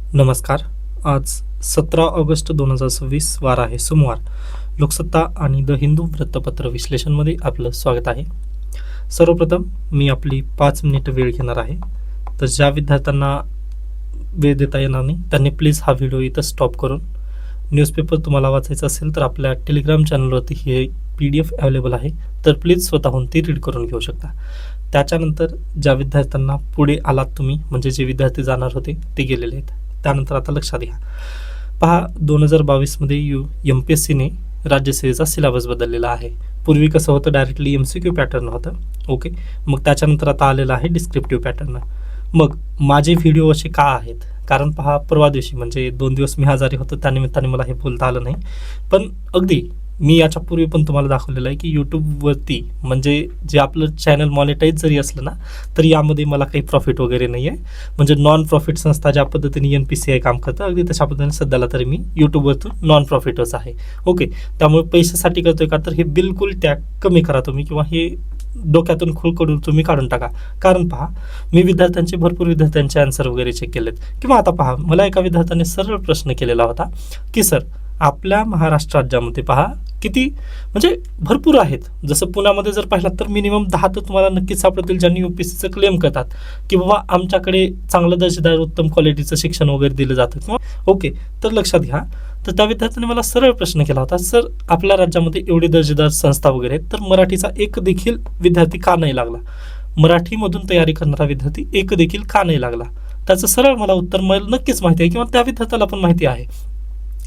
नमस्कार. आज 17 ऑगस्ट 2026 वार आहे सोमवार. लोकसत्ता आणि द हिंदू वृत्तपत्र विश्लेषणमध्ये आपलं स्वागत आहे. सर्वप्रथम मी आपली 5 मिनिटं वेळ घेणार आहे. तर ज्या विद्यार्थ्यांना वेळ देता येणार नाही त्यांनी प्लीज हा व्हिडिओ इथं स्टॉप करून न्यूजपेपर तुम्हाला वाचायचा असेल तर आपल्या टेलिग्राम चॅनलवरती ही PDF अवेलेबल आहे, तर प्लीज स्वतःहून ती रीड करून घेऊ शकता. त्याच्यानंतर ज्या विद्यार्थ्यांना पुढे आलात तुम्ही, म्हणजे जे विद्यार्थी जाणार होते ते गेलेले आहेत. त्यानंतर आता लक्षात घ्या, पहा 2022मध्ये MPSCने राज्यसेवेचा सिलेबस बदललेला आहे. पूर्वी कसं होतं, डायरेक्टली MCQ पॅटर्न होतं. ओके, मग त्याच्यानंतर आता आलेलं आहे डिस्क्रिप्टिव्ह पॅटर्न. मग माझे व्हिडिओ असे का आहेत? कारण पहा, परवा दिवशी म्हणजे 2 दिवस मी आजारी होतो, त्यानिमित्ताने मला हे बोलता आलं नाही. पण अगदी मी याच्यापूर्वी पण तुम्हाला दाखवलेलं आहे की यूट्यूबवरती म्हणजे जे आपलं चॅनल मॉनिटाईज जरी असलं ना, तरी यामध्ये मला काही प्रॉफिट वगैरे नाही आहे. म्हणजे नॉन प्रॉफिट संस्था ज्या पद्धतीने NPCI काम करतं, अगदी तशा पद्धतीने सध्याला तरी मी यूट्यूबवरतून नॉन प्रॉफिटच आहे. ओके, त्यामुळे पैशासाठी करतोय का, तर हे बिलकुल त्याग कमी करा तुम्ही, किंवा हे डोक्यातून खुळकडून तुम्ही काढून टाका. कारण पहा, मी भरपूर विद्यार्थ्यांचे आन्सर वगैरे चेक केलेत. किंवा आता पहा, मला एका विद्यार्थ्याने सरळ प्रश्न केलेला होता की सर, आपल्या महाराष्ट्र राज्यामध्ये पहा किती म्हणजे भरपूर आहेत. जसं पुण्यामध्ये जर पाहिलात तर मिनिमम 10 तर तुम्हाला नक्कीच सापडतील ज्यांनी UPSCचं क्लेम करतात की बाबा आमच्याकडे चांगलं दर्जेदार उत्तम क्वालिटीचं शिक्षण वगैरे दिलं जातं किंवा ओके. तर लक्षात घ्या, तर त्या विद्यार्थ्याने मला सरळ प्रश्न केला होता, सर आपल्या राज्यामध्ये एवढी दर्जेदार संस्था वगैरे आहेत, तर मराठीचा एक देखील विद्यार्थी का नाही लागला? मराठीमधून तयारी करणारा विद्यार्थी एक देखील का नाही लागला? त्याचं सरळ मला उत्तर मला नक्कीच माहिती आहे, किंवा त्या विद्यार्थ्याला पण माहिती आहे.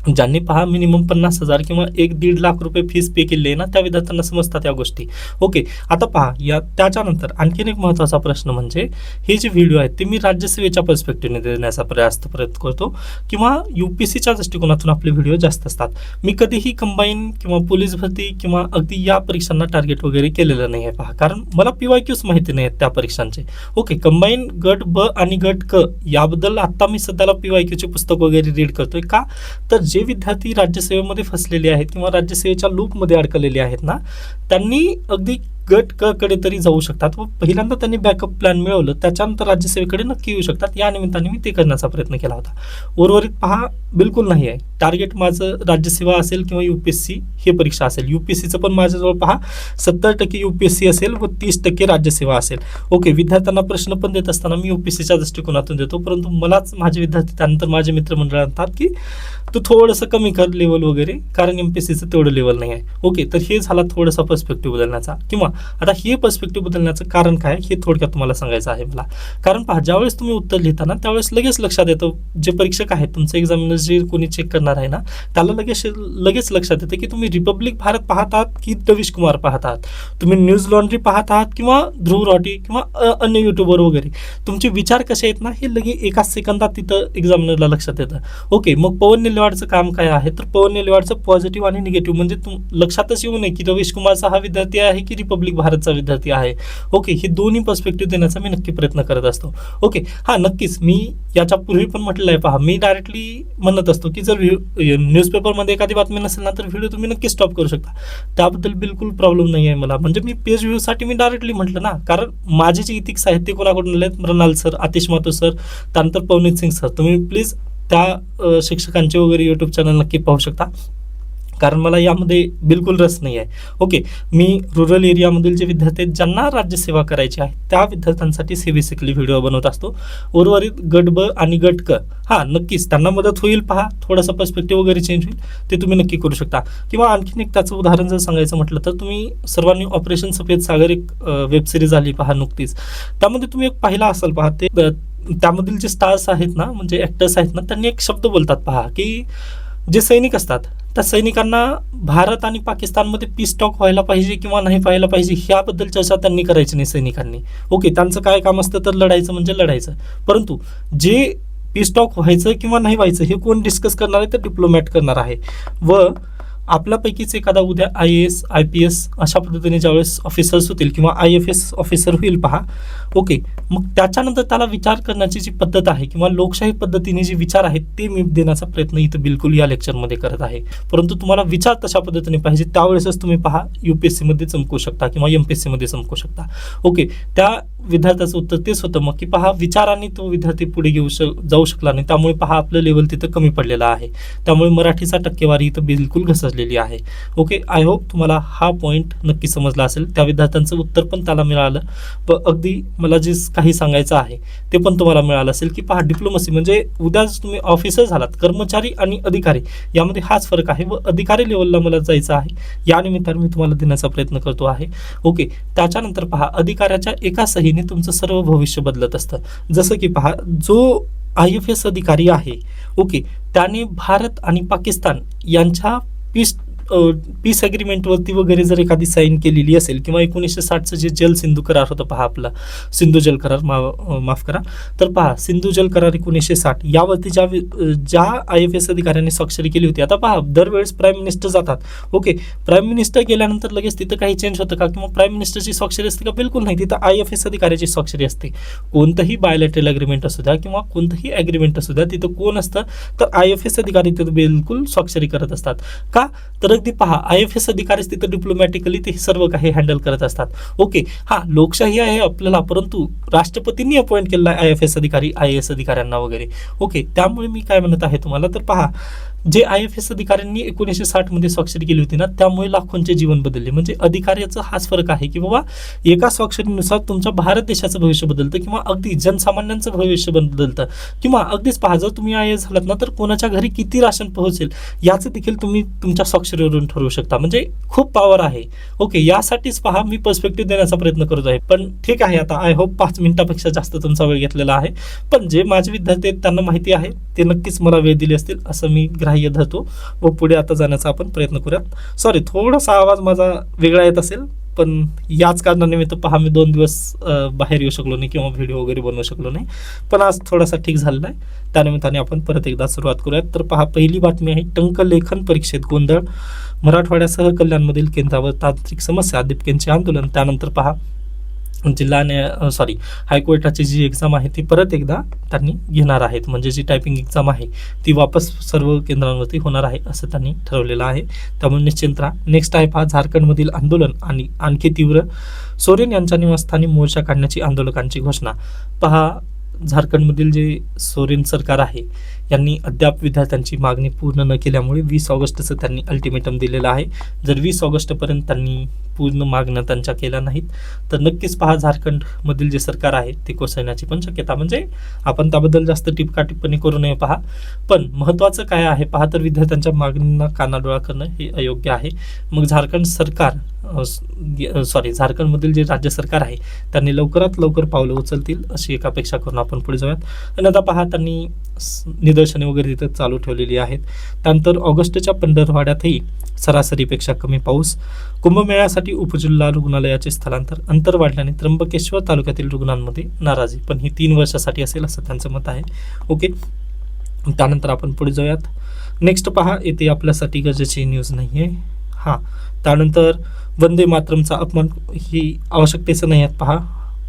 ज्यांनी पहा मिनिमम 50,000 किंवा 1-1.5 लाख रुपये फीस पे केली आहे ना, त्या विद्यार्थ्यांना समजतात या गोष्टी. ओके, आता पहा, या त्याच्यानंतर आणखीन एक महत्त्वाचा प्रश्न म्हणजे हे जे व्हिडिओ आहेत ते मी राज्यसेवेच्या पर्स्पेक्टिव्हने देण्याचा प्रयत्न करतो, किंवा UPSCच्या दृष्टिकोनातून आपले व्हिडिओ जास्त असतात. मी कधीही कंबाईन किंवा पोलीस भरती किंवा अगदी या परीक्षांना टार्गेट वगैरे केलेलं नाही आहे. पहा, कारण मला PYQs माहिती नाही आहेत त्या परीक्षांचे. ओके, कंबाईन गट ब आणि गट क याबद्दल आता मी सध्याला PYQचे पुस्तक वगैरे रीड करतोय. का, तर जे विद्यार्थी राज्यसेवेमध्ये फसलेले आहेत किंवा राज्यसेवेच्या लूपमध्ये अडकलेले आहेत ना, त्यांनी अगदी गट क कडे तरी जाऊ शकतात व पहिल्यांदा त्यांनी बॅकअप प्लॅन मिळवलं, त्याच्यानंतर राज्यसेवेकडे नक्की येऊ शकतात. या निमित्ताने मी ते करण्याचा प्रयत्न केला होता. उर्वरित पहा, बिलकुल नाही आहे टार्गेट माझं राज्यसेवा असेल किंवा UPSC हे परीक्षा असेल. UPSCचं पण माझ्याजवळ पहा 70% UPSC असेल व 30% राज्यसेवा असेल. ओके, विद्यार्थ्यांना प्रश्न पण देत असताना मी UPSCच्या दृष्टिकोनातून देतो, परंतु मलाच माझे विद्यार्थी त्यानंतर माझे मित्रमंडळ म्हणतात की तू थोडंसं कमी कर लेवल वगैरे, कारण MPSCचं तेवढं लेवल नाही आहे. ओके, तर हे झाला थोडासा पर्स्पेक्टिव्ह बदलण्याचा. किंवा आता हे पर्स्पेक्टिव्ह बदलण्याचं कारण काय हे थोडक्यात तुम्हाला सांगायचं आहे मला. कारण पहा, ज्यावेळेस तुम्ही उत्तर लिहिताना त्यावेळेस लगेच लक्षात येतं, जे परीक्षक आहेत तुमचं एक्झामिनर जे कोणी चेक करणार आहे ना, त्याला लगेच लक्षात येतं की तुम्ही रिपब्लिक भारत पाहत आहात की रवीश कुमार पाहत आहात, तुम्ही न्यूज लॉन्ड्री पाहत आहात किंवा ध्रुव रॉटी किंवा अन्य युट्यूबर वगैरे. तुमचे विचार कसे आहेत ना, हे लगेच एका सेकंदात तिथं एक्झामिनरला लक्षात येतं. ओके, मग पवन निलवाडचं काम काय आहे, तर पवन निलवाडचं पॉझिटिव्ह आणि निगेटिव्ह म्हणजे लक्षातच येऊ नये की रवीश कुमारचा हा विद्यार्थी आहे की रिपब्लिक भारतचा विद्यार्थी आहे. ओके, हे दोन्ही पर्स्पेक्टिव्ह देण्याचा मी नक्की प्रयत्न करत असतो. ओके, हा नक्कीच मी याच्या पूर्वी पण म्हटलेलं आहे. पहा, मी डायरेक्टली म्हणत असतो की जर न्यूजपेपरमध्ये एखादी बातमी नसेल ना, तर व्हिडिओ तुम्ही नक्की स्टॉप करू शकता. त्याबद्दल बिलकुल प्रॉब्लेम नाही आहे मला. म्हणजे मी पेज व्ह्यूसाठी मी डायरेक्टली म्हटलं ना, कारण माझे जे इथिक्स आहेत ते कोणाकडून आलेत, मृणाल सर, आतिश माथुर सर, त्यानंतर पवनीत सिंग सर. तुम्ही प्लीज त्या शिक्षकांचे वगैरे यूट्यूब चॅनल नक्की पाहू शकता, कारण मला यामध्ये बिलकुल रस नाही आहे. ओके, मी रुरल एरियामधील जे विद्यार्थी आहेत ज्यांना राज्यसेवा करायची आहे त्या विद्यार्थ्यांसाठी बेसिकली व्हिडिओ बनवत असतो. उर्वरित गट ब आणि गट क, हां नक्कीच त्यांना मदत होईल. पहा, थोडासा पर्स्पेक्टिव्ह वगैरे चेंज होईल, ते तुम्ही नक्की करू शकता. किंवा आणखीन एक त्याचं उदाहरण जर सांगायचं म्हटलं तर तुम्ही सर्वांनी ऑपरेशन सफेद सागर एक वेब सिरीज आली पहा नुकतीच, त्यामध्ये तुम्ही एक पाहिला असाल. पहा, ते त्यामधील जे स्टार्स आहेत ना, म्हणजे ॲक्टर्स आहेत ना, त्यांनी एक शब्द बोलतात पहा की जे सैनिक असतात त्या सैनिकांना भारत आणि पाकिस्तानमध्ये पीस टॉक व्हायला पाहिजे किंवा नाही व्हायला पाहिजे ह्याबद्दल चर्चा त्यांनी करायची नाही सैनिकांनी. ओके, त्यांचं काय काम असतं तर लढायचं म्हणजे लढायचं, परंतु जे पीस टॉक व्हायचं किंवा नाही व्हायचं हे कोण डिस्कस करणार आहे तर डिप्लोमॅट करणार आहे. व आपल्यापैकीच एखादा उद्या IAS IPS अशा पद्धतीने ज्यावेळेस ऑफिसर्स होतील किंवा IFS ऑफिसर होईल पहा. ओके, मग त्याच्यानंतर त्याला विचार करण्याची जी पद्धत आहे किंवा लोकशाही पद्धतीने जे विचार आहेत ते मी देण्याचा प्रयत्न इथं बिलकुल या लेक्चरमध्ये करत आहे. परंतु तुम्हाला विचार तशा पद्धतीने पाहिजे, त्यावेळेसच तुम्ही पहा UPSCमध्ये चमकू शकता किंवा MPSCमध्ये चमकू शकता. ओके, त्या विद्यार्थ्याचं उत्तर तेच होतं मग की पहा विचारांनी तो विद्यार्थी पुढे जाऊ शकला नाही, त्यामुळे पहा आपलं लेवल तिथं कमी पडलेलं आहे. त्यामुळे मराठीचा टक्केवारी इथं बिलकुल घसरलेली आहे. ओके, आय होप तुम्हाला हा पॉईंट नक्की समजला असेल. त्या विद्यार्थ्यांचं उत्तर पण त्याला मिळालं व अगदी मला जे काही सांगायचं आहे ते पण तुम्हाला मिळालं असेल की पहा डिप्लोमसी म्हणजे उद्या तुम्ही ऑफिसर झालात, कर्मचारी आणि अधिकारी यामध्ये हाच फरक आहे व अधिकारी लेवलला मला जायचं आहे, या निमित्ताने मी तुम्हाला देण्याचा प्रयत्न करतो आहे. ओके, त्याच्यानंतर पहा अधिकाऱ्याच्या एका सहीने तुमचं सर्व भविष्य बदलत असतं. जसं की पहा जो IFS अधिकारी आहे, ओके, त्याने भारत आणि पाकिस्तान यांच्या पीस अग्रीमेंटवरती वगैरे जर एखादी साईन केलेली असेल किंवा 1960चं जे जल सिंधू करार होता पहा आपला सिंधू जल करार माफ करा, तर पहा सिंधू जल करार 1960 यावरती ज्या IFS अधिकाऱ्यांनी स्वाक्षरी केली होती. आता पहा दरवेळेस प्राईम मिनिस्टर जातात, ओके, प्राईम मिनिस्टर गेल्यानंतर लगेच तिथं काही चेंज होतं का किंवा प्राईम मिनिस्टरची स्वाक्षरी असते का? बिलकुल नाही, तिथं IFS अधिकाऱ्याची स्वाक्षरी असते. कोणतंही बायोलॅटरल अग्रीमेंट असू द्या किंवा कोणतंही अग्रीमेंट असू द्या, तिथं कोण असतं तर IFS अधिकारी तिथं बिलकुल स्वाक्षरी करत असतात. का तर अगदी पहा IFS अधिकारी तिथं डिप्लोमॅटिकली ते सर्व काही हँडल करत असतात. ओके, हा लोकशाही आहे आपल्याला, परंतु राष्ट्रपतींनी अपॉइंट केलेला आहे IFS अधिकारी IAS अधिकाऱ्यांना वगैरे. ओके, त्यामुळे मी काय म्हणत आहे तुम्हाला तर पहा जे IFS अधिकाऱ्यांनी 1960 मध्ये स्वाक्षरी केली होती ना, त्यामुळे लाखोंचे जीवन बदलले. म्हणजे अधिकाऱ्याचा हाच फरक आहे की बाबा एका स्वाक्षरीनुसार तुमच्या भारत देशाचं भविष्य बदलतं किंवा अगदी जनसामान्यांचं भविष्य बदलतं किंवा अगदीच पहा जर तुम्ही IAS झालात ना तर कोणाच्या घरी किती राशन पोहोचेल याचं देखील तुम्ही तुमच्या स्वाक्षरीवरून ठरवू शकता. म्हणजे खूप पॉवर आहे. ओके, यासाठीच पहा मी पर्स्पेक्टिव्ह देण्याचा प्रयत्न करत आहे. पण ठीक आहे, आता आय होप 5 मिनिटापेक्षा जास्त तुमचा वेळ घेतलेला आहे, पण जे माझे विद्यार्थी आहेत त्यांना माहिती आहे ते नक्कीच मला वेळ दिली असतील असं मी ग्राह्य धरतो व पुढे आता जाण्याचा आपण प्रयत्न करूयात. सॉरी, थोडासा आवाज माझा वेगळा येत असेल, पण याच कारणानिमित्त पहा मी 2 दिवस बाहेर येऊ शकलो नाही किंवा व्हिडिओ वगैरे बनवू शकलो नाही, पण आज थोडासा ठीक झालेला आहे. त्यानिमित्ताने आपण परत एकदा सुरुवात करूयात. तर पहा पहिली बातमी आहे टंकलेखन परीक्षेत गोंधळ, मराठवाड्यासह कल्याणमधील केंद्रावर तांत्रिक समस्या, दिपकेंचे आंदोलन. त्यानंतर पहा हायकोर्टाची जी एक्झाम आहे ती परत एकदा त्यांनी घेणार आहेत, म्हणजे जी टायपिंग एक्झाम आहे ती वापस सर्व केंद्रांवरती होणार आहे असं त्यांनी ठरवलेलं आहे. त्यामुळे निश्चिंत राहा. नेक्स्ट आहे पहा झारखंडमधील आंदोलन आणि आणखी तीव्र, सोरेन यांच्या निवासस्थानी मोर्चा काढण्याची आंदोलकांची घोषणा. पहा झारखंडमधील जे सोरेन सरकार आहे यांनी अद्याप विद्यार्थ्यांची मागणी पूर्ण न केल्यामुळे 20 ऑगस्टचं त्यांनी अल्टिमेटम दिलेलं आहे. जर 20 ऑगस्टपर्यंत त्यांनी पूर्ण मागण्या त्यांच्या केल्या नाहीत तर नक्कीच पहा झारखंडमधील जे सरकार आहे ते कोसळण्याची पण शक्यता. म्हणजे आपण त्याबद्दल जास्त टिप्पणी करू नये पहा, पण महत्त्वाचं काय आहे पहा तर विद्यार्थ्यांच्या मागणींना कानाडोळा करणं हे अयोग्य आहे. मग झारखंडमधील जे राज्य सरकार आहे त्यांनी लवकरात लवकर पावलं उचलतील अशी एक अपेक्षा करून आपण पुढे जाऊयात. आणि आता पहा त्यांनी निदर्शने वगैरे तिथं चालू ठेवलेली आहेत. त्यानंतर ऑगस्टच्या पंधरवड्यातही सरासरीपेक्षा कमी पाऊस, कुंभमेळ्यासाठी उपजिल्हा रुग्णालयाचे स्थलांतर, अंतर वाढल्याने त्र्यंबकेश्वर तालुक्यातील रुग्णांमध्ये नाराजी, पण ही 3 वर्षासाठी असेल असं त्यांचं मत आहे. ओके, त्यानंतर आपण पुढे जाऊयात. नेक्स्ट पहा येथे आपल्यासाठी गरजेची न्यूज नाही आहे. हां, त्यानंतर वंदे मातरमचा अपमान ही आवश्यकतेचं नाही आहेत पहा.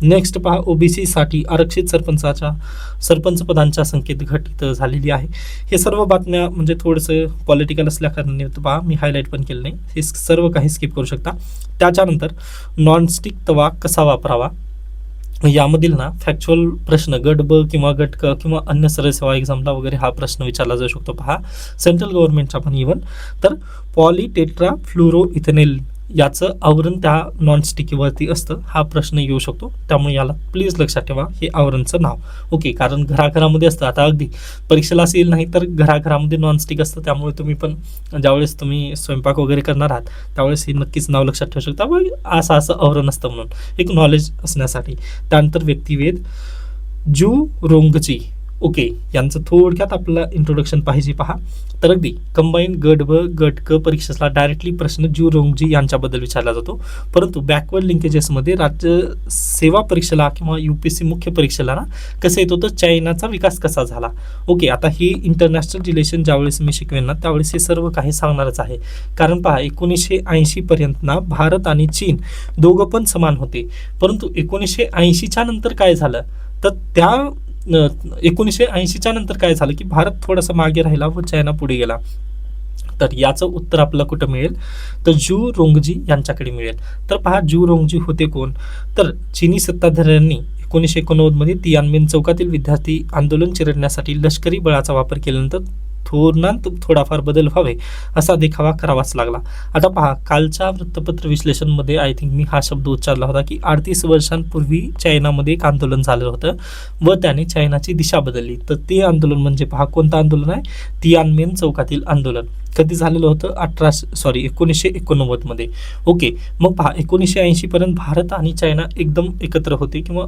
नेक्स्ट पहा OBC साठी आरक्षित सरपंच पदांच्या संख्येत घट झालेली आहे. हे सर्व बातम्या म्हणजे थोडंसं पॉलिटिकल असल्याकारणाने पहा मी हायलाईट पण केलं नाही, हे सर्व काही स्किप करू शकता. त्याच्यानंतर नॉनस्टिक तवा कसा वापरावा यामधील ना फॅक्च्युअल प्रश्न गट ब किंवा गट क किंवा अन्य सरळ सेवा एक्झामला वगैरे हा प्रश्न विचारला जाऊ शकतो. पहा सेंट्रल गव्हर्नमेंटचा पण इव्हन तर पॉलिटेट्रा फ्लुरो इथेनेल याचं आवरण त्या नॉनस्टिकीवरती असतं, हा प्रश्न येऊ शकतो. त्यामुळे याला प्लीज लक्षात ठेवा हे आवरणचं नाव. ओके, कारण घराघरामध्ये असतं. आता अगदी परीक्षेला असेल नाही तर घराघरामध्ये नॉनस्टिक असतं, त्यामुळे तुम्ही पण ज्यावेळेस तुम्ही स्वयंपाक वगैरे करणार आहात त्यावेळेस हे नक्कीच नाव लक्षात ठेवू शकता. असं आवरण असतं म्हणून एक नॉलेज असण्यासाठी. त्यानंतर व्यक्तिवेद जू रोंगची, ओके, यांचं थोडक्यात आपल्याला इंट्रोडक्शन पाहिजे पहा. तर अगदी कंबाईन गट ब गट क परीक्षेला डायरेक्टली प्रश्न जू रोंगजी यांच्याबद्दल विचारला जातो, परंतु बॅकवर्ड लिंकेजेसमध्ये राज्य सेवा परीक्षेला किंवा UPSC मुख्य परीक्षेला ना कसं येतो तर चायनाचा विकास कसा झाला. ओके, आता ही इंटरनॅशनल रिलेशन ज्यावेळेस मी शिकवेन ना त्यावेळेस हे सर्व काही सांगणारच आहे. कारण पहा 1980 पर्यंत ना भारत आणि चीन दोघं पण समान होते, परंतु 1980च्या नंतर काय झालं तर 1980च्या नंतर काय झालं की भारत थोडासा मागे राहिला व चायना पुढे गेला. तर याचं उत्तर आपल्याला कुठं मिळेल, तर जू रोंगजी यांच्याकडे मिळेल. तर पहा, जू रोंगजी होते कोण, तर चीनी सत्ताधाऱ्यांनी 1989 मध्ये तियानमेन चौकातील विद्यार्थी आंदोलन चिरडण्यासाठी लष्करी बळाचा वापर केल्यानंतर थोडाफार बदल व्हावे असा देखावा करावाच लागला. आता पहा, कालच्या वृत्तपत्र विश्लेषणमध्ये आय थिंक मी हा शब्द उच्चारला होता की 38 वर्षांपूर्वी चायनामध्ये एक आंदोलन झालं होतं व त्याने चायनाची दिशा बदलली. तर ते आंदोलन म्हणजे पहा कोणतं आंदोलन आहे, तियानमेन चौकातील आंदोलन. कधी झालेलं होतं, 1989 मध्ये. ओके, मग पहा 1980 पर्यंत भारत आणि चायना एकदम एकत्र होते किंवा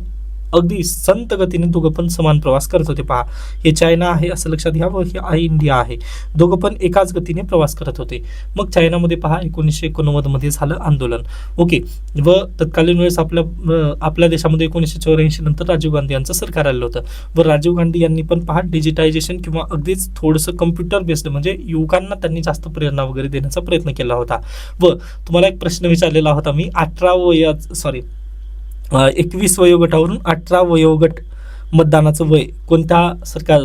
अगदी संत गतीने दोघं पण समान प्रवास करत होते. पहा, हे चायना आहे असं लक्षात घ्या व हे इंडिया आहे, दोघं पण एकाच गतीने प्रवास करत होते. मग चायनामध्ये पहा 1989 मध्ये झालं आंदोलन. ओके, व तत्कालीन वेळेस आपल्या देशामध्ये 1984 नंतर राजीव गांधी यांचं सरकार आलं होतं व राजीव गांधी यांनी पण पहा डिजिटायझेशन किंवा अगदीच थोडंसं कम्प्युटर बेस्ड म्हणजे युवकांना त्यांनी जास्त प्रेरणा वगैरे देण्याचा प्रयत्न केला होता. व तुम्हाला एक प्रश्न विचारलेला होता मी, 21 वयोगटावरून 18 वयोगट मतदानाचं वय कोणत्या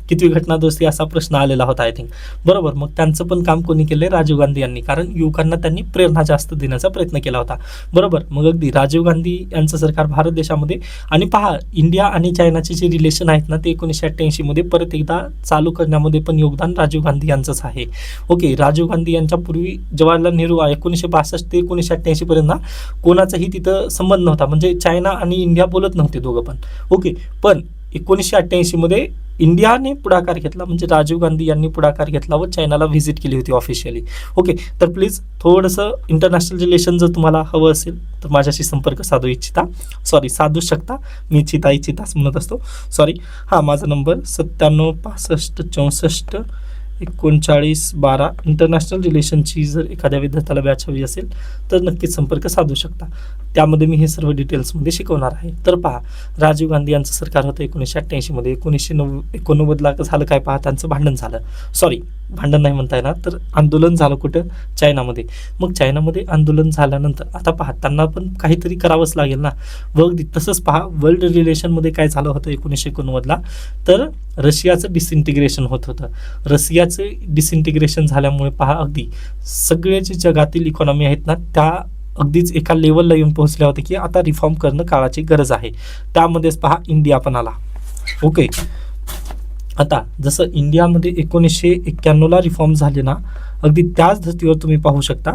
कितवी घटना दुरुस्ती असा प्रश्न आलेला होता आय थिंक. बरोबर, मग त्यांचं पण काम कोणी केलंय, राजीव गांधी यांनी, कारण युवकांना त्यांनी प्रेरणा जास्त देण्याचा प्रयत्न केला होता. बरोबर, मग अगदी राजीव गांधी यांचं सरकार भारत देशामध्ये. आणि पहा, इंडिया आणि चायनाचे जे रिलेशन आहेत ना ते 1988 मध्ये परत एकदा चालू करण्यामध्ये पण योगदान राजीव गांधी यांचंच आहे. ओके, राजीव गांधी यांच्या पूर्वी जवाहरलाल नेहरू 1962 ते 1988 पर्यंत ना कोणाचाही तिथं संबंध नव्हता, म्हणजे चायना आणि इंडिया बोलत नव्हते दोघं पण. ओके, पण 1988 मध्ये इंडियाने पुढाकार घेतला, म्हणजे राजीव गांधी यांनी पुढाकार घेतला व चायनाला व्हिजिट केली होती ऑफिशियली. ओके, तर प्लीज थोडंसं इंटरनॅशनल रिलेशन जर तुम्हाला हवं असेल तर माझ्याशी संपर्क साधू शकता. मी इच्छिताच म्हणत असतो, हां, माझा नंबर 97 65 64 39 12. इंटरनॅशनल रिलेशनची जर एखाद्या विद्यार्थ्याला बॅच हवी असेल तर नक्कीच संपर्क साधू शकता. त्यामध्ये मी हे सर्व डिटेल्समध्ये शिकवणार आहे. तर पहा, राजीव गांधी यांचं सरकार होतं 1988 मध्ये. 1989ला झालं काय, पहा त्यांचं भांडण झालं. भांडण नाही म्हणता येणार, तर आंदोलन झालं कुठं, चायनामध्ये. मग चायनामध्ये आंदोलन झाल्यानंतर आता पहा त्यांना पण काहीतरी करावंच लागेल ना. व तसंच पहा वर्ल्ड रिलेशनमध्ये काय झालं होतं 1989ला, तर रशियाचं डिसइंटिग्रेशन होत होतं. रशियाचं डिसइंटिग्रेशन झाल्यामुळे पहा अगदी सगळे जे जगातील इकॉनॉमी आहेत ना त्या अगदीच एका लेवलला येऊन पोहोचल्या होत्या की आता रिफॉर्म करणं काळाची गरज आहे. त्यामध्येच पहा इंडिया पण आला. ओके, आता जसं इंडियामध्ये 1991ला रिफॉर्म झाले ना, अगदी त्याच धर्तीवर तुम्ही पाहू शकता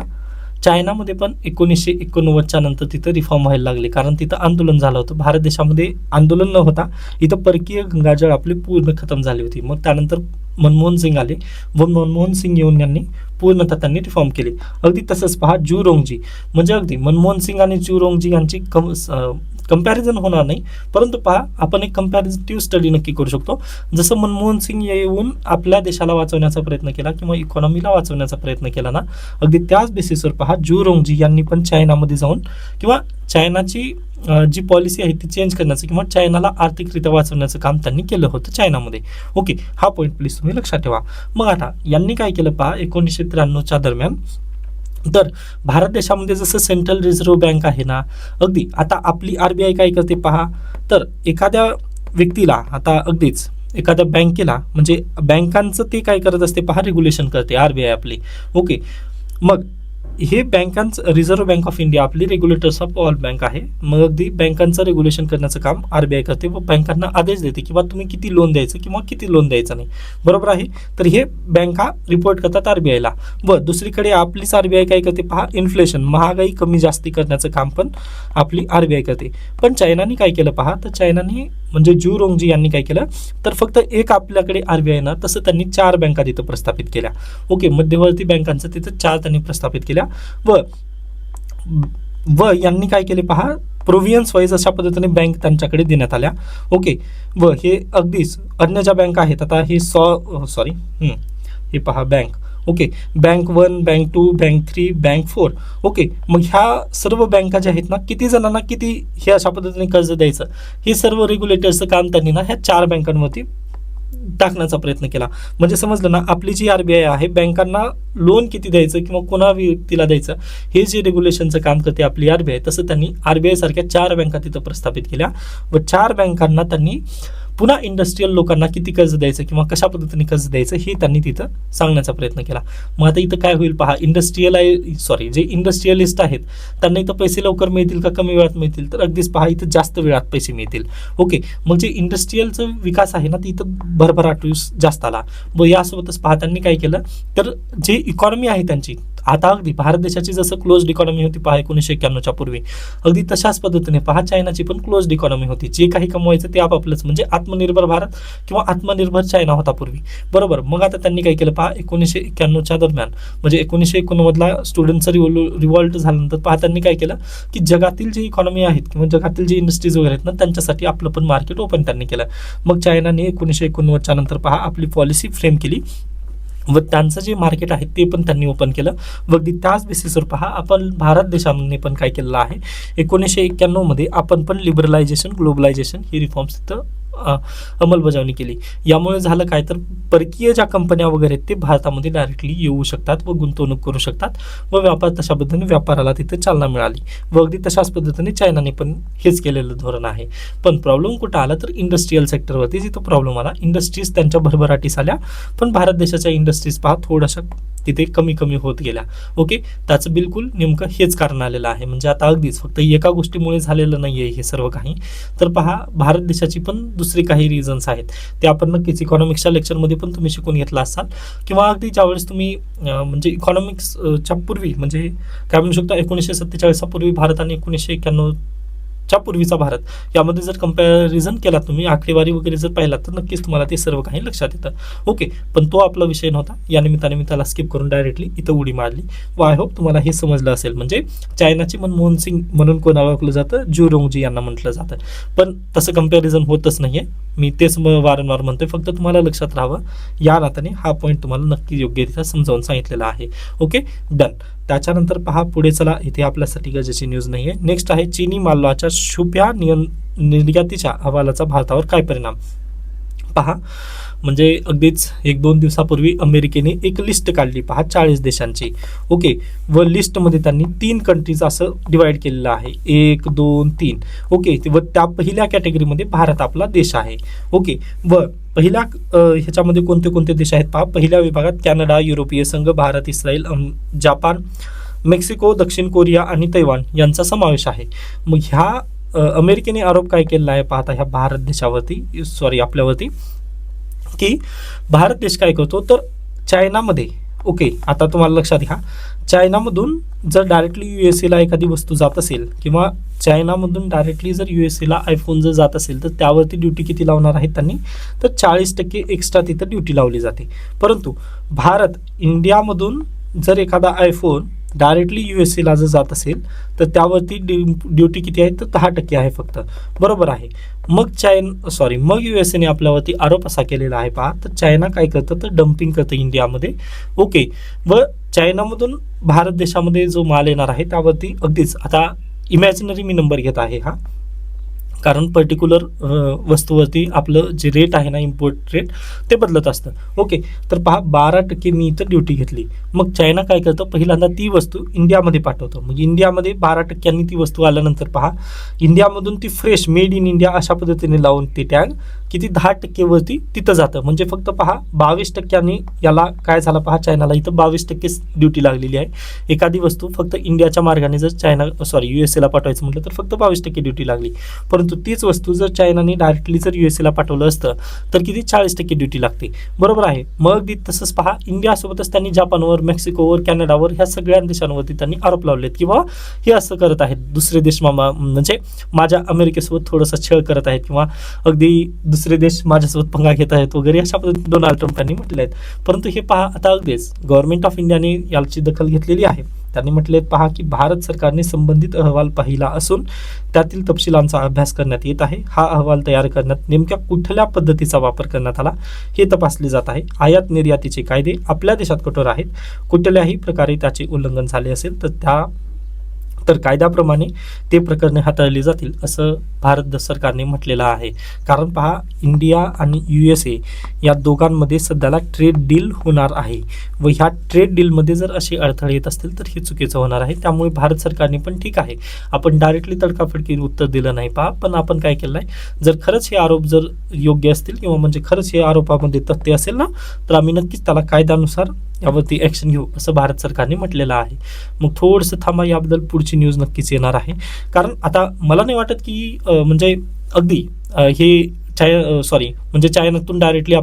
चायनामध्ये पण 1989च्या नंतर तिथं रिफॉर्म व्हायला लागले, कारण तिथं आंदोलन झालं होतं. भारत देशामध्ये आंदोलन न होता इथं परकीय गंगाजळ आपली पूर्ण खतम झाली होती. मग त्यानंतर मनमोहन सिंग आले व मनमोहन सिंग येऊन यांनी पूर्णतः त्यांनी रिफॉर्म केले. अगदी तसंच पहा जू रोंगजी, म्हणजे अगदी मनमोहन सिंग आणि जू रोंगजी यांची कंपॅरिझन होणार नाही, परंतु पहा आपण एक कंपॅरिझेटिव्ह स्टडी नक्की करू शकतो. जसं मनमोहन सिंग येऊन आपल्या देशाला वाचवण्याचा प्रयत्न केला किंवा इकॉनॉमीला वाचवण्याचा प्रयत्न केला ना, अगदी त्याच बेसिसवर पहा जू रोंगजी यांनी पण चायनामध्ये जाऊन किंवा चायनाची जी पॉलिसी आहे ती चेंज करण्याचं किंवा चायनाला आर्थिकरित्या वाचवण्याचं काम त्यांनी केलं होतं चायनामध्ये. ओके, हा पॉईंट प्लीज तुम्ही लक्षात ठेवा. मग आता यांनी काय केलं पहा 1993च्या दरम्यान, तर भारत देशामध्ये जसं सेंट्रल रिझर्व्ह बँक आहे ना, अगदी आता आपली RBI काय करते पहा, तर एखाद्या व्यक्तीला आता अगदीच एखाद्या बँकेला म्हणजे बँकांचं ते काय करत असते पहा, रेग्युलेशन करते RBI आपली. ओके, मग हे बँकांचं रिझर्व्ह बँक ऑफ इंडिया आपली रेग्युलेटर्स ऑफ ऑल बँक आहे. मग अगदी बँकांचं रेग्युलेशन करण्याचं काम RBI करते व बँकांना आदेश देते किंवा तुम्ही किती लोन द्यायचं किंवा किती लोन द्यायचं नाही. बरोबर आहे, तर हे बँका रिपोर्ट करतात RBIला. व दुसरीकडे आपलीच RBI काय करते पहा, इन्फ्लेशन महागाई कमी जास्ती करण्याचं काम पण आपली RBI करते. पण चायनाने काय केलं पहा, तर चायनाने म्हणजे जू रोंगजी यांनी काय केलं, तर फक्त एक आपल्याकडे RBI ना, तसं त्यांनी 4 बँका तिथं प्रस्थापित केल्या. ओके, मध्यवर्ती बँकांचं तिथं 4 त्यांनी प्रस्थापित केल्या व यांनी काय केले पहा, प्रोव्हियन्स वाईज अशा पद्धतीने बँक त्यांच्याकडे देण्यात आल्या. ओके, व हे अगदीच अन्य ज्या बँका आहेत आता हे हे पहा bank. Okay, bank 1, bank 2, bank 3, bank 4. Okay, मग ह्या सर्व बँका ज्या आहेत ना, किती जणांना किती हे अशा पद्धतीने कर्ज द्यायचं, हे सर्व रेग्युलेटरचं काम त्यांनी ना ह्या 4 बँकांवरती टाकण्याचा प्रयत्न केला. म्हणजे समजलं ना, आपली जी RBI आहे बँकांना लोन किती द्यायचं किंवा कोणा व्यक्तीला द्यायचं हे जे रेग्युलेशनचं काम करते आपली RBI, तसं त्यांनी RBI सारख्या 4 बँका तिथं प्रस्थापित केल्या व 4 बँकांना त्यांनी पुन्हा इंडस्ट्रीयल लोकांना किती कर्ज द्यायचं किंवा कशा पद्धतीने कर्ज द्यायचं हे त्यांनी तिथं सांगण्याचा प्रयत्न केला. मग आता इथं काय होईल पहा, जे इंडस्ट्रियलिस्ट आहेत त्यांना इथं पैसे लवकर मिळतील का कमी वेळात मिळतील, तर अगदीच पहा इथं जास्त वेळात पैसे मिळतील. ओके, मग जे इंडस्ट्रियलचा विकास आहे ना, ती इथं भरभराट जास्त आला. व यासोबतच पहा त्यांनी काय केलं, तर जे इकॉनॉमी आहे त्यांची, आता अगदी भारत देशाची जसं क्लोज्ड इकॉनॉमी होती पहा 1991च्या पूर्वी, अगदी तशाच पद्धतीने पहा चायनाची पण क्लोज्ड इकॉनॉमी होती. जे काही कमवायचं ते आपापलंच, म्हणजे आत्मनिर्भर भारत किंवा आत्मनिर्भर चायना होता पूर्वी. बरोबर, मग आता त्यांनी काय केलं पहा 1991च्या दरम्यान, म्हणजे 1989 स्टुडंटचं रिव्हॉल्ट झाल्यानंतर पहा त्यांनी काय केलं की जगातील जे इकॉनॉमी आहेत किंवा जगातील जे इंडस्ट्रीज वगैरे आहेत ना, त्यांच्यासाठी आपलं पण मार्केट ओपन त्यांनी केलं. मग चायनाने 1989च्या नंतर पहा आपली पॉलिसी फ्रेम केली व त्यांचं जे मार्केट आहे ते पण त्यांनी ओपन केलं. व अगदी त्याच बेसिसवर पहा आपण भारत देशाने पण काय केलेलं आहे, 1991 मध्ये आपण पण लिबरलायझेशन, ग्लोबलायझेशन ही रिफॉर्म्स तिथं अंमलबजावणी केली. यामुळे झालं काय, तर परकीय ज्या कंपन्या वगैरे आहेत ते भारतामध्ये डायरेक्टली येऊ शकतात व गुंतवणूक करू शकतात व व्यापार तशा पद्धतीने व्यापाराला तिथे चालना मिळाली. व अगदी तशाच पद्धतीने चायनाने पण हेच केलेलं धोरण आहे. पण प्रॉब्लेम कुठं आला, तर इंडस्ट्रियल सेक्टरवरती जिथं प्रॉब्लेम आला. इंडस्ट्रीज त्यांच्या भरभराटीस आल्या, पण भारत देशाच्या इंडस्ट्रीज पहा थोड्याशा तिथे कमी कमी होत गेल्या. ओके, त्याचं बिलकुल नेमकं हेच कारण आलेलं आहे. म्हणजे आता अगदीच फक्त एका गोष्टीमुळे झालेलं नाही आहे हे सर्व काही, तर पहा भारत देशाची पण दुसरे काही रिझन्स आहेत. ते आपण नक्कीच इकॉनॉमिक्सच्या लेक्चरमध्ये पण तुम्ही शिकून घेतला असाल, किंवा अगदी ज्यावेळेस तुम्ही म्हणजे इकॉनॉमिक्सच्या पूर्वी, म्हणजे काय म्हणू शकता 1947 पूर्वी भारत आणि 1991 पूर्वीचा भारत, यामध्ये जर कंपॅरिझन केला तुम्ही, आकडेवारी वगैरे जर पाहिला, तर नक्कीच तुम्हाला ते सर्व काही लक्षात येतं. ओके, पण तो आपला विषय नव्हता. या निमित्ताने मी त्याला स्किप करून डायरेक्टली इथं उडी मारली. व आय होप तुम्हाला हे समजलं असेल. म्हणजे चायनाची मनमोहन सिंग म्हणून कोण ओळखलं जातं, ज्युरोंगजी यांना म्हटलं जातं. पण तसं कंपॅरिझन होतच नाहीये. मी तेच वारंवार म्हणतोय, फक्त तुम्हाला लक्षात राहावं या नात्याने हा पॉईंट तुम्हाला नक्की योग्यरित्या समजावून सांगितलेला आहे. Okay, done. त्याच्यानंतर पहा पुढे चला, इथे आपल्यासाठी गरजेची न्यूज नाही आहे. नेक्स्ट आहे चीनी मालाच्या छुप्या निर्यातीच्या अहवालाचा भारतावर काय परिणाम. पहा, म्हणजे अगदीच 1-2 दिवसापूर्वी अमेरिकेने एक लिस्ट काढली पहा 40 देशांची. ओके, व लिस्टमध्ये त्यांनी 3 कंट्रीज असं डिवाइड केलेलं आहे, 1, 2, 3. ओके, व त्या पहिल्या कॅटेगरीमध्ये भारत आपला देश आहे. ओके, व पहिल्या ह्याच्यामध्ये कोणते कोणते देश आहेत पहा. पहिल्या विभागात कॅनडा, युरोपीय संघ, भारत, इस्रायल, जपान, मेक्सिको, दक्षिण कोरिया आणि तैवान यांचा समावेश आहे. मग ह्या अमेरिकेने आरोप काय केलेला आहे पाहता ह्या भारत देशावरती, आपल्यावरती, की भारत देश काय करतो, तर चायनामध्ये, ओके आता तुम्हाला लक्षात घ्या, चायनामधून जर डायरेक्टली USA एखादी वस्तू जात असेल, किंवा चायनामधून डायरेक्टली जर USA आयफोन जर जात असेल, तर त्यावरती ड्युटी किती लावणार आहेत त्यांनी, तर 40% एक्स्ट्रा तिथं ड्युटी लावली जाते. परंतु भारत, इंडियामधून जर एखादा आयफोन डायरेक्टली USA जर जात असेल, तर त्यावरती ड्युटी किती आहे, तर 10% आहे फक्त. बरोबर आहे. मग मग USA ने आपल्यावरती आरोप असा केलेला आहे पहा, तर चायना काय करतं, तर डम्पिंग करतं इंडियामध्ये. ओके, व चायनामधून भारत देशामध्ये जो माल येणार आहे त्यावरती अगदीच, आता इमॅजिनरी मी नंबर घेत आहे हा, कारण पर्टिक्युलर वस्तूवरती आपलं जे रेट आहे ना, इम्पोर्ट रेट, ते बदलत असतं. ओके, तर पहा 12% मी इथं ड्युटी घेतली. मग चायना काय करतं, पहिल्यांदा ती वस्तू इंडियामध्ये पाठवतं. मग इंडियामध्ये 12% ती वस्तू आल्यानंतर पहा, इंडियामधून ती फ्रेश, मेड इन इंडिया अशा पद्धतीने लावून ते टॅग किती 10% वरती तिथं जातं. म्हणजे फक्त पहा 22% याला काय झालं पहा, चायनाला इथं 22% ड्युटी लागलेली आहे. एखादी वस्तू फक्त इंडियाच्या मार्गाने जर USA पाठवायचं म्हटलं, तर फक्त 22% ड्युटी लागली. परंतु तीच वस्तू जर चायनाने डायरेक्टली जर USA पाठवलं असतं, तर किती 40% ड्युटी लागते. बरोबर आहे. मग तसंच पहा, इंडियासोबतच त्यांनी जपानवर, मेक्सिकोवर, कॅनडावर ह्या सगळ्या देशांवरती त्यांनी आरोप लावलेत, किंवा हे असं करत आहेत दुसरे देश, म्हणजे माझ्या अमेरिकेसोबत थोडंसं छळ करत आहेत, किंवा अगदी दुसरे देश माझ्यासोबत पंगा घेत आहेत वगैरे, अशा पद्धतीने डोनाल्ड ट्रम्प यांनी म्हटले आहेत. परंतु हे पहा, आता अगदीच गव्हर्नमेंट ऑफ इंडियाने याची दखल घेतलेली आहे. त्यांनी म्हटले पहा, की भारत सरकारने संबंधित अहवाल पाहिला असून त्यातील तपशिलांचा अभ्यास करण्यात येत आहे. हा अहवाल तयार करण्यात नेमक्या कुठल्या पद्धतीचा वापर करण्यात आला हे तपासले जात आहे. आयात निर्यातीचे कायदे आपल्या देशात कठोर आहेत. कुठल्याही प्रकारे त्याचे उल्लंघन झाले असेल, तर त्या तर कायद्याप्रमाणे ते प्रकरणे हाताळली जातील असं भारत सरकारने म्हटलेलं आहे. कारण पहा, इंडिया आणि USA या दोघांमध्ये सध्याला ट्रेड डील होणार आहे व ह्या ट्रेड डीलमध्ये जर असे अडथळे येत असतील तर हे चुकीचं होणार आहे. त्यामुळे भारत सरकारने पण ठीक आहे, आपण डायरेक्टली तडकाफडकी उत्तर दिलं नाही पहा, पण आपण काय केलं आहे, जर खरंच हे आरोप जर योग्य असतील किंवा म्हणजे खरंच हे आरोपामध्ये तथ्य असेल ना, तर आम्ही नक्कीच त्याला कायद्यानुसार यावरती ॲक्शन घेऊ असं भारत सरकारने म्हटलेलं आहे. मग थोडंसं थांबा, याबद्दल पुढची न्यूज नक्कीच येणार आहे. कारण आता मला नाही वाटत की म्हणजे अगदी हे म्हणजे चायनातून डायरेक्टली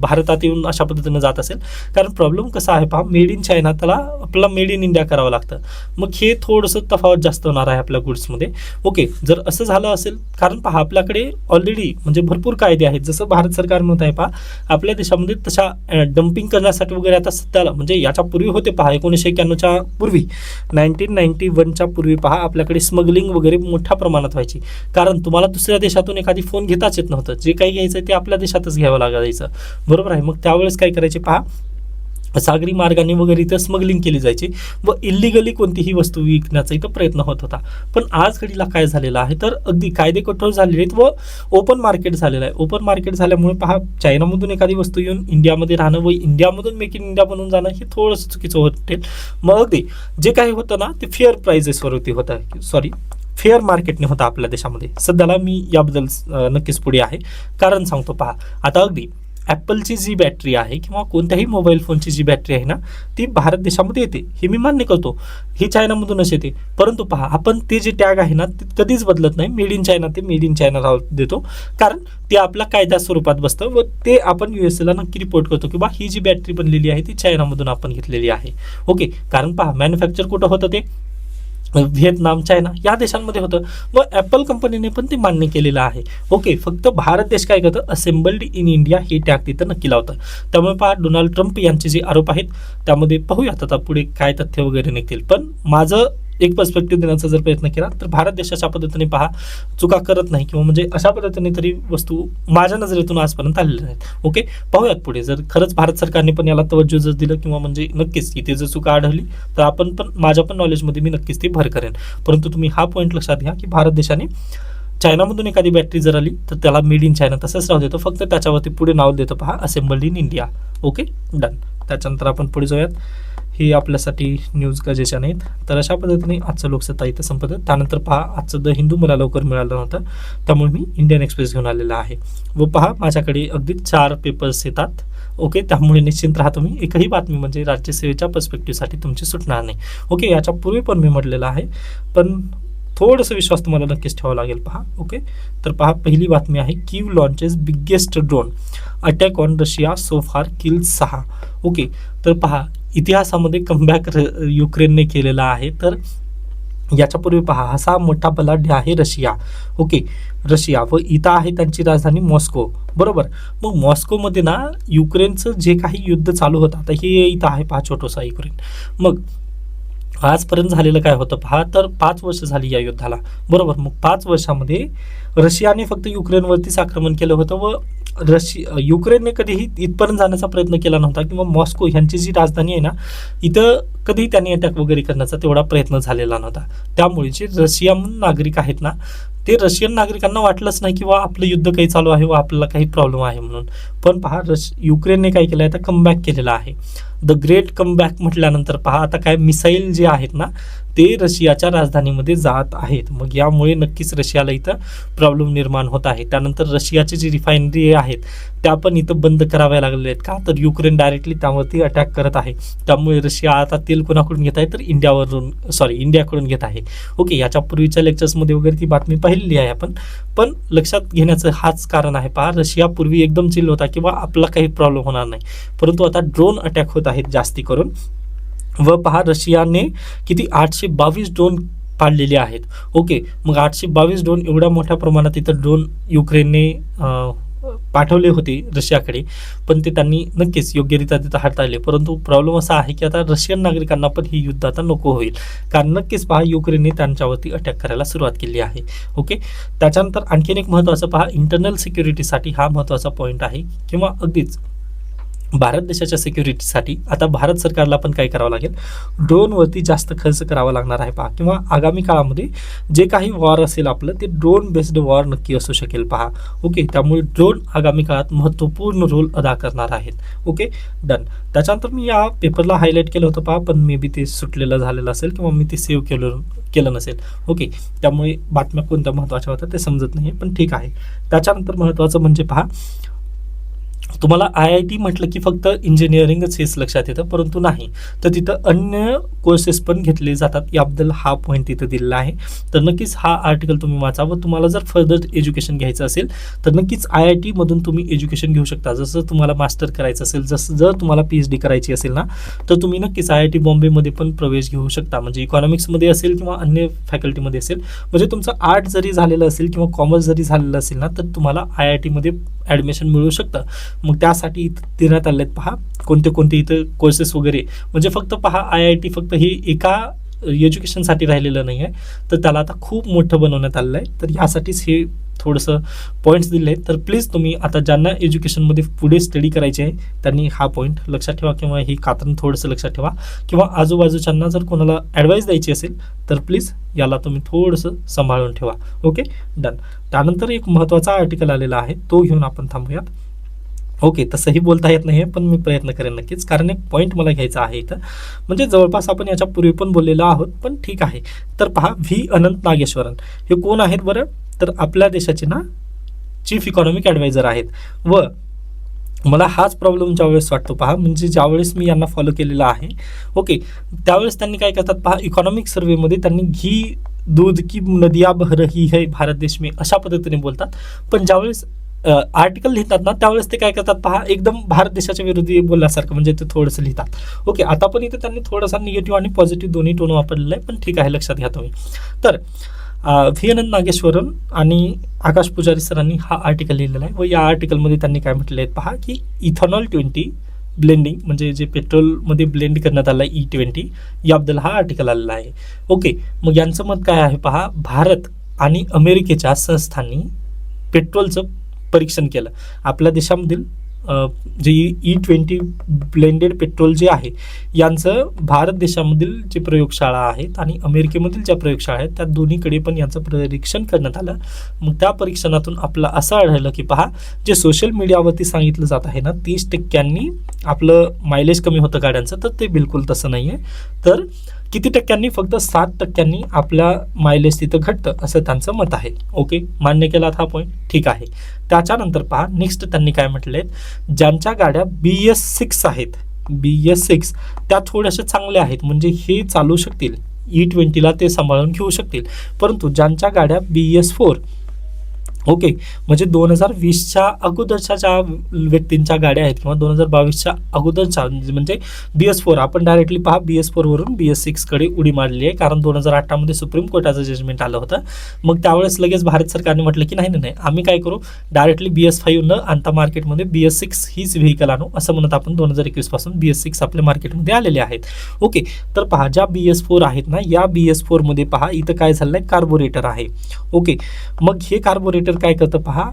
भारतात येऊन अशा पद्धतीनं जात असेल. कारण प्रॉब्लेम कसा आहे पहा, मेड इन चायना त्याला आपल्याला मेड इन इंडिया करावं लागतं. मग हे थोडंसं तफावत जास्त होणार आहे आपल्या गुड्समध्ये. ओके, जर असं झालं असेल, कारण पहा आपल्याकडे ऑलरेडी म्हणजे भरपूर कायदे आहेत. जसं भारत सरकार म्हणत आहे पहा, आपल्या देशामध्ये तशा डम्पिंग करण्यासाठी वगैरे आता सध्याला म्हणजे याच्या पूर्वी होते पहा, 1991च्या पूर्वी, 1991च्या पूर्वी पहा आपल्याकडे स्मगलिंग वगैरे मोठ्या प्रमाणात व्हायची. कारण तुम्हाला दुसऱ्या देशातून एखादी फोन घेताच येत नव्हतं, जे काही घ्यायचं ते आपल्या देशातच घ्यावं लागायचं, बरोबर आहे. मग त्यावेळेस काय करायचे पहा, सागरी मार्गाने वगैरे इथं स्मगलिंग केली जायची व इलिगली कोणतीही वस्तू विकण्याचा इथं प्रयत्न होत होता. पण आज घडीला काय झालेलं आहे, तर अगदी कायदे कठोर झालेले आहेत व ओपन मार्केट झालेलं आहे. ओपन मार्केट झाल्यामुळे पहा, चायनामधून एखादी वस्तू येऊन इंडियामध्ये राहणं व इंडियामधून मेक इन इंडिया बनवून जाणं हे थोडंसं चुकीचं होते. मग अगदी जे काही होतं ना ते फेअर प्राइजेसवरती होतं, फेअर मार्केटने होता आपल्या देशामध्ये. सध्याला मी याबद्दल नक्कीच पुढे आहे. कारण सांगतो पहा, आता अगदी ॲपलची जी बॅटरी आहे किंवा कोणत्याही मोबाईल फोनची जी बॅटरी आहे ना, ती भारत देशामध्ये येते, हे मी मान्य करतो, ही चायनामधूनच येते. परंतु पहा, आपण ते जे टॅग आहे ना ते कधीच बदलत नाही, मेड इन चायना ते मेड इन चायना देतो. कारण ते आपल्या कायद्या स्वरूपात बसतं व ते आपण USA नक्की रिपोर्ट करतो की बा ही जी बॅटरी बनलेली आहे ती चायनामधून आपण घेतलेली आहे. ओके, कारण पहा मॅन्युफॅक्चर कुठं होतं, ते व्हिएतनाम, चायना या देशांमध्ये होतं व ॲपल कंपनीने पण ते मान्य केलेलं आहे. ओके, फक्त भारत देश काय करतं, असेंबल्ड इन इंडिया हे टॅग तिथं नक्की लावतं. त्यामुळे पहा, डोनाल्ड ट्रम्प यांचे जे आरोप आहेत त्यामध्ये पाहूयात आता पुढे काय तथ्य वगैरे निघतील. पण माझं एक पर्स्पेक्टिव्ह देण्याचा जर प्रयत्न केला तर भारत देशाच्या पद्धतीने पहा चुका करत नाही किंवा म्हणजे अशा पद्धतीने तरी वस्तू माझ्या नजरेतून आजपर्यंत आलेल्या आहेत. ओके, पाहूयात पुढे जर खरंच भारत सरकारने पण याला तवज्जो जर दिलं किंवा म्हणजे नक्कीच इथे जर चुका आढळली तर आपण पण माझ्या पण नॉलेजमध्ये मी नक्कीच ती भर करेन. परंतु तुम्ही हा पॉईंट लक्षात घ्या की भारत देशाने चायनामधून एखादी बॅटरी जर आली तर त्याला मेड इन चायना तसंच राहू देतो, फक्त त्याच्यावरती पुढे नाव देतो पहा assembled in India. Okay, done. त्याच्यानंतर आपण पुढे जाऊयात, हे आपल्यासाठी न्यूज गरजेच्या नाहीत. तर अशा पद्धतीने आजचं लोकसत्ता इथं संपतं. त्यानंतर पहा, आजचं द हिंदू मला लवकर मिळालं नव्हतं, त्यामुळे मी इंडियन एक्सप्रेस घेऊन आलेला आहे व पहा माझ्याकडे अगदी 4 पेपर्स येतात. ओके, त्यामुळे निश्चिंत राहा तुम्ही, एकही बातमी म्हणजे राज्यसेवेच्या पर्स्पेक्टिव्हसाठी तुमची सुटणार नाही. ओके, याच्या पूर्वी पण मी म्हटलेलं आहे, पण थोडंसं विश्वास तुम्हाला नक्कीच ठेवावा लागेल पहा. ओके, तर पहा पहिली बातमी आहे, Kyiv launches biggest drone attack on Russia so far kill 6. Okay, तर पहा इतिहासामध्ये कमबॅक युक्रेनने केलेला आहे. तर याच्यापूर्वी पहा, असा मोठा बलाढ्य आहे रशिया. ओके, रशिया व इथं आहे त्यांची राजधानी मॉस्को, बरोबर. मग मॉस्कोमध्ये ना युक्रेनचं जे काही युद्ध चालू होतं, आता हे इथं आहे पहा छोटंसं युक्रेन. मग आजपर्यंत झालेलं काय होतं पहा, तर 5 वर्ष झाली या युद्धाला, बरोबर. मग 5 वर्षामध्ये रशियाने फक्त युक्रेनवरतीच आक्रमण केलं होतं व युक्रेनने कधीही इथपर्यंत जाण्याचा प्रयत्न केला नव्हता किंवा मॉस्को ह्यांची जी राजधानी आहे ना इथं कधीही त्यांनी अटॅक वगैरे करण्याचा तेवढा प्रयत्न झालेला नव्हता. त्यामुळे जे रशियन नागरिक आहेत ना, ते रशियन नागरिकांना वाटलंच नाही किंवा आपलं युद्ध काही चालू आहे व आपल्याला काही प्रॉब्लेम आहे म्हणून. पण पहा युक्रेनने काय केलं आहे, आता कमबॅक केलेला आहे. द ग्रेट कमबॅक म्हटल्यानंतर पहा आता काय मिसाईल जे आहेत ना ते रशियाच्या राजधानीमध्ये जात आहेत. मग यामुळे नक्कीच रशियाला इथं प्रॉब्लेम निर्माण होत आहे. त्यानंतर रशियाची जी रिफायनरी आहेत त्या पण इथं बंद कराव्या लागलेल्या आहेत. का तर युक्रेन डायरेक्टली त्यावरती अटॅक करत आहे. त्यामुळे रशिया आता तेल कोणाकडून घेत आहे, तर इंडियाकडून घेत आहे. ओके, याच्या पूर्वीच्या लेक्चर्समध्ये वगैरे ती बातमी पाहिलेली आहे आपण, पण लक्षात घेण्याचं हाच कारण आहे पहा, रशिया पूर्वी एकदम चिल होता किंवा आपला काही प्रॉब्लेम होणार नाही, परंतु आता ड्रोन अटॅक होत आहेत जास्ती करून. व पहा रशियाने किती 822 ड्रोन पाडलेले आहेत. ओके, मग 822 ड्रोन एवढ्या मोठ्या प्रमाणात इथं ड्रोन युक्रेनने पाठवले होते रशियाकडे, पण ते त्यांनी नक्कीच योग्यरित्या तिथं हाताळले. परंतु प्रॉब्लेम असा आहे की आता रशियन नागरिकांना पण ही युद्ध आता नको होईल, कारण नक्कीच पहा युक्रेनने त्यांच्यावरती अटॅक करायला सुरुवात केली आहे. ओके, त्याच्यानंतर आणखीन एक महत्त्वाचं पहा, इंटरनल सिक्युरिटीसाठी हा महत्त्वाचा पॉईंट आहे किंवा अगदीच भारत देशाच्या सिक्युरिटीसाठी आता भारत सरकारला पण काय करावं लागेल, ड्रोनवरती जास्त खर्च करावा लागणार आहे पहा, किंवा आगामी काळामध्ये जे काही वॉर असेल आपलं ते ड्रोन बेस्ड वॉर नक्की असू शकेल पहा. ओके, त्यामुळे ड्रोन आगामी काळात महत्त्वपूर्ण रोल अदा करणार आहेत. Okay, done. त्याच्यानंतर मी या पेपरला हायलाईट केलं होतं पहा, पण मे बी ते सुटलेलं झालेलं असेल किंवा मी ते सेव्ह केलं नसेल. ओके, त्यामुळे बातम्या कोणत्या महत्त्वाच्या होत्या ते समजत नाही, पण ठीक आहे. त्याच्यानंतर महत्त्वाचं म्हणजे पहा, तुम्हाला IIT म्हटलं की फक्त इंजिनिअरिंगच हेच लक्षात येतं, परंतु नाही, तर तिथं अन्य कोर्सेस पण घेतले जातात. याबद्दल हा पॉईंट तिथं दिलेला आहे. तर नक्कीच हा आर्टिकल तुम्ही वाचा व तुम्हाला जर फर्दर एज्युकेशन घ्यायचं असेल तर नक्कीच IIT मधून तुम्ही एज्युकेशन घेऊ शकता. जसं तुम्हाला मास्टर करायचं असेल, जर तुम्हाला PhD करायची असेल ना, तर तुम्ही नक्कीच IIT बॉम्बेमध्ये पण प्रवेश घेऊ शकता. म्हणजे इकॉनॉमिक्समध्ये असेल किंवा अन्य फॅकल्टीमध्ये असेल, म्हणजे तुमचं आर्ट जरी झालेलं असेल किंवा कॉमर्स जरी झालेलं असेल ना, तर तुम्हाला IIT मध्ये ॲडमिशन मिळू शकतं. मग त्यासाठी इथं देण्यात आले आहेत पहा कोणते इथं कोर्सेस वगैरे. म्हणजे फक्त पहा IIT फक्त हे एका एज्युकेशनसाठी राहिलेलं नाही आहे, तर त्याला आता खूप मोठं बनवण्यात आलेलं आहे. तर यासाठीच हे थोडंसं पॉईंट्स दिले आहेत. तर प्लीज तुम्ही आता ज्यांना एज्युकेशनमध्ये पुढे स्टडी करायचे आहे त्यांनी हा पॉईंट लक्षात ठेवा, किंवा ही कात्रण थोडंसं लक्षात ठेवा, किंवा आजूबाजूच्यांना जर कोणाला ॲडवाईस द्यायची असेल तर प्लीज याला तुम्ही थोडंसं सांभाळून ठेवा. Okay, done. त्यानंतर एक महत्त्वाचा आर्टिकल आलेला आहे, तो घेऊन आपण थांबूयात. ओके, तसंही बोलता येत नाही, पण मी प्रयत्न करेन नक्कीच, कारण एक पॉईंट मला घ्यायचा आहे इथं. म्हणजे जवळपास आपण याच्या पूर्वी पण बोललेलो आहोत, पण ठीक आहे. तर पहा, व्ही अनंत नागेश्वरन हे कोण आहेत बरं, तर आपल्या देशाचे ना चीफ इकॉनॉमिक ॲडवायझर आहेत. व मला हाच प्रॉब्लेम ज्यावेळेस वाटतो पहा, म्हणजे ज्यावेळेस मी यांना फॉलो केलेला आहे, ओके, त्यावेळेस त्यांनी काय करतात पहा, इकॉनॉमिक सर्वेमध्ये त्यांनी घी दूध की नदिया बह रही है भारत देश में अशा पद्धतीने बोलतात. पण ज्यावेळेस आर्टिकल लिहितात ना, त्यावेळेस ते काय करतात पहा, एकदम भारत देशाच्या विरोधी बोलल्यासारखं म्हणजे ते थोडंसं लिहितात. ओके, आता पण इथे त्यांनी थोडासा निगेटिव्ह आणि पॉझिटिव्ह दोन्ही टोन वापरलेला आहे, पण ठीक आहे, लक्षात घ्या तुम्ही. तर व्ही अनंत नागेश्वरन आणि आकाश पुजारी सरांनी हा आर्टिकल लिहिलेला आहे. व या आर्टिकलमध्ये त्यांनी काय म्हटलेलं आहे पहा, की इथेनॉल 20 ब्लेंडिंग म्हणजे जे पेट्रोलमध्ये ब्लेंड करण्यात आलं आहे E20, याबद्दल हा आर्टिकल आलेला आहे. ओके, मग यांचं मत काय आहे पहा, भारत आणि अमेरिकेच्या संस्थांनी पेट्रोलचं परीक्षण केलं. आपल्या देशामधील जे E20 ब्लेंडेड पेट्रोल जे आहे यांचं भारत देशामधील जे प्रयोगशाळा आहेत आणि अमेरिकेमधील ज्या प्रयोगशाळा आहेत त्या दोन्हीकडे पण यांचं परीक्षण करण्यात आलं. मग त्या परीक्षणातून आपलं असं आढळलं की पहा, जे सोशल मीडियावरती सांगितलं जात आहे ना 30% आपलं मायलेज कमी होतं गाड्यांचं, तर ते बिलकुल तसं नाही आहे. तर किती टक्क्यांनी, फक्त 7% आपल्या मायलेज तिथं घटतं असं त्यांचं मत आहे. ओके, मान्य केलात हा पॉईंट, ठीक आहे. त्याच्यानंतर पहा, नेक्स्ट त्यांनी काय म्हटले, ज्यांच्या गाड्या BS6 आहेत, BS6 त्या थोड्याशा चांगल्या आहेत, म्हणजे हे चालू शकतील, E20ला ते सांभाळून घेऊ शकतील. परंतु ज्यांच्या गाड्या BS4, ओके, म्हणजे 2020च्या अगोदरच्या ज्या व्यक्तींच्या गाड्या आहेत किंवा 2022च्या अगोदरच्या म्हणजे BS4, आपण डायरेक्टली पहा BS4 वरून BS6 कडे उडी मारली आहे, कारण 2018 सुप्रीम कोर्टाचं जजमेंट आलं होतं. मग त्यावेळेस लगेच भारत सरकारने म्हटलं की नाही, आम्ही काय करू, डायरेक्टली BS5 न आणता मार्केटमध्ये BS6 हीच व्हेकल आणू, असं म्हणत आपण 2021 पासून BS6 आपल्या मार्केटमध्ये आलेले आहेत. ओके, तर पहा, ज्या BS4 आहेत ना, या BS4 मध्ये पहा इथं काय झालं आहे, कार्बोरेटर आहे. ओके, मग हे कार्बोरेटर काय करतं पहा,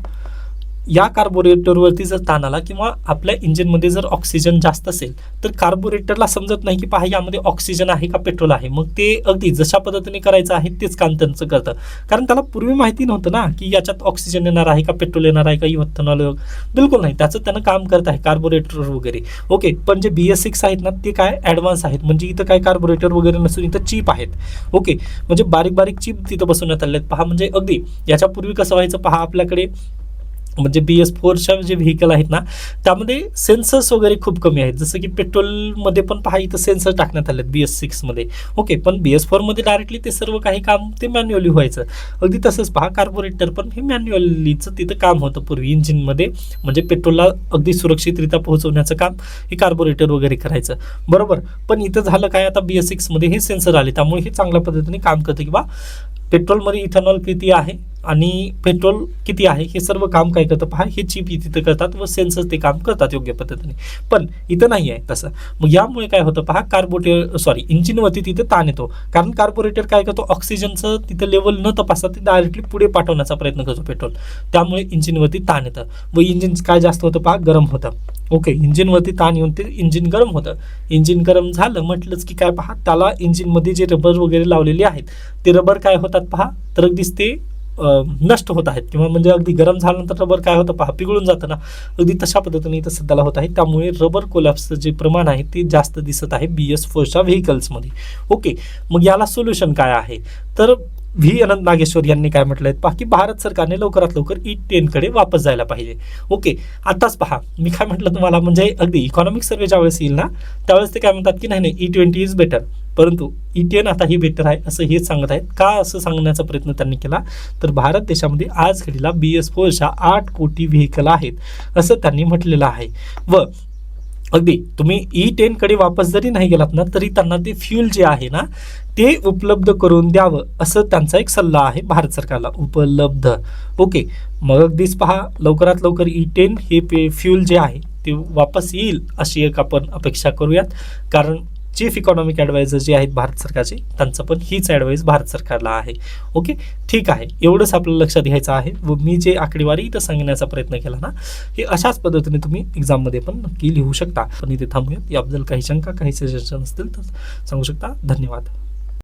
या कार्बोरेटरवरती जर ताण आला किंवा आपल्या इंजिनमध्ये जर ऑक्सिजन जास्त असेल तर कार्बोरेटरला समजत नाही की पहा यामध्ये ऑक्सिजन आहे का पेट्रोल आहे. मग ते अगदी जशा पद्धतीने करायचं आहे तेच काम त्यांचं करतं, कारण त्याला पूर्वी माहिती नव्हतं ना की याच्यात ऑक्सिजन येणार आहे का पेट्रोल येणार आहे का इथेनॉल, बिलकुल नाही, त्याचं त्यानं काम करत आहे कार्बोरेटर वगैरे. ओके, पण जे BS6 आहेत ना ते काय ॲडव्हान्स आहेत, म्हणजे इथं काय कार्बोरेटर वगैरे नसून इथं चिप आहेत. ओके, म्हणजे बारीक बारीक चिप तिथं बसवण्यात आले आहेत पहा. म्हणजे अगदी याच्यापूर्वी कसं व्हायचं पहा, आपल्याकडे म्हणजे BS4च्या जे व्हेकल आहेत ना त्यामध्ये सेन्सर्स वगैरे खूप कमी आहेत, जसं की पेट्रोलमध्ये पण पहा इथं सेन्सर टाकण्यात आले आहेत BS6 मध्ये. ओके, पण BS4 मध्ये डायरेक्टली ते सर्व काही काम ते मॅन्युअली व्हायचं. अगदी तसंच पहा, कार्बोरेटर पण हे मॅन्युअलीचं तिथं काम होतं पूर्वी इंजिनमध्ये, म्हणजे पेट्रोलला अगदी सुरक्षितरित्या पोहोचवण्याचं काम हे कार्बोरेटर वगैरे करायचं, बरोबर. पण इथं झालं काय, आता BS6 मध्ये हे सेन्सर आले, त्यामुळे हे चांगल्या पद्धतीने काम करतं की बा पेट्रोलमध्ये इथेनॉल किती आहे आणि पेट्रोल किती आहे हे सर्व काम काय करतं पहा, हे चिप तिथं करतात व सेन्सर ते काम करतात योग्य पद्धतीने. पण इथं नाही आहे तसं. मग यामुळे काय होतं पहा, इंजिनवरती तिथे ताण येतो. कारण कार्बोरेटर काय करतो, ऑक्सिजनचं तिथं लेवल न तपासता ते डायरेक्टली पुढे पाठवण्याचा प्रयत्न करतो पेट्रोल. त्यामुळे इंजिनवरती ताण येतं व इंजिन काय जास्त होतं पहा, गरम होतं. ओके, इंजिनवरती ताण येऊन ते इंजिन गरम होतं. इंजिन गरम झालं म्हटलंच की काय पहा, त्याला इंजिनमध्ये जे रबर वगैरे लावलेले आहेत ते रबर काय होतात पहा, तर अगदीच ते नष्ट होत आहेत, किंवा म्हणजे अगदी गरम झाल्यानंतर रबर काय होतं पहा, पिघळून जातं ना, अगदी तशा पद्धतीने इथं सध्याला होत आहे. त्यामुळे रबर कोलॅप्सचं जे प्रमाण आहे ते जास्त दिसत आहे BS4च्या व्हेकल्समध्ये. ओके, मग याला सोल्युशन काय आहे, तर व्ही अनंत नागेश्वर यांनी काय म्हटलंय पहा, की भारत सरकारने लवकरात लवकर E10 कडे वापस जायला पाहिजे. ओके, आताच पहा मी काय म्हटलं तुम्हाला, म्हणजे अगदी इकॉनॉमिक सर्वे ज्यावेळेस येईल ना त्यावेळेस ते काय म्हणतात की नाही E20 इज बेटर, परंतु E10 आता ही बेटर आहे असं हेच सांगत आहेत. का असं सांगण्याचा प्रयत्न त्यांनी केला, तर भारत देशामध्ये आज घडीला BS4च्या 8 कोटी व्हेकल आहेत असं त्यांनी म्हटलेलं आहे. व अगदी तुम्ही E10 कडे वापस जरी नाही गेलात ना तरी त्यांना ते फ्यूल जे आहे ना ते उपलब्ध करून द्यावं असं त्यांचा एक सल्ला आहे भारत सरकारला, उपलब्ध. ओके, मग अगदीच पहा लवकरात लवकर E10 हे फ्यूल जे आहे ते वापस येईल अशी एक आपण अपेक्षा करूयात. कारण चीफ इकॉनॉमिक ॲडवायझर जे आहेत भारत सरकारचे त्यांचं पण हीच ॲडवाईस भारत सरकारला आहे. ओके, ठीक आहे, एवढंच आपल्याला लक्षात घ्यायचं आहे. व मी जे आकडेवारी इथं सांगण्याचा प्रयत्न केला ना हे अशाच पद्धतीने तुम्ही एक्झाममध्ये पण नक्की लिहू शकता. पण इथे थांबूयात. याबद्दल काही शंका काही सजेशन असतील तर सांगू शकता. धन्यवाद.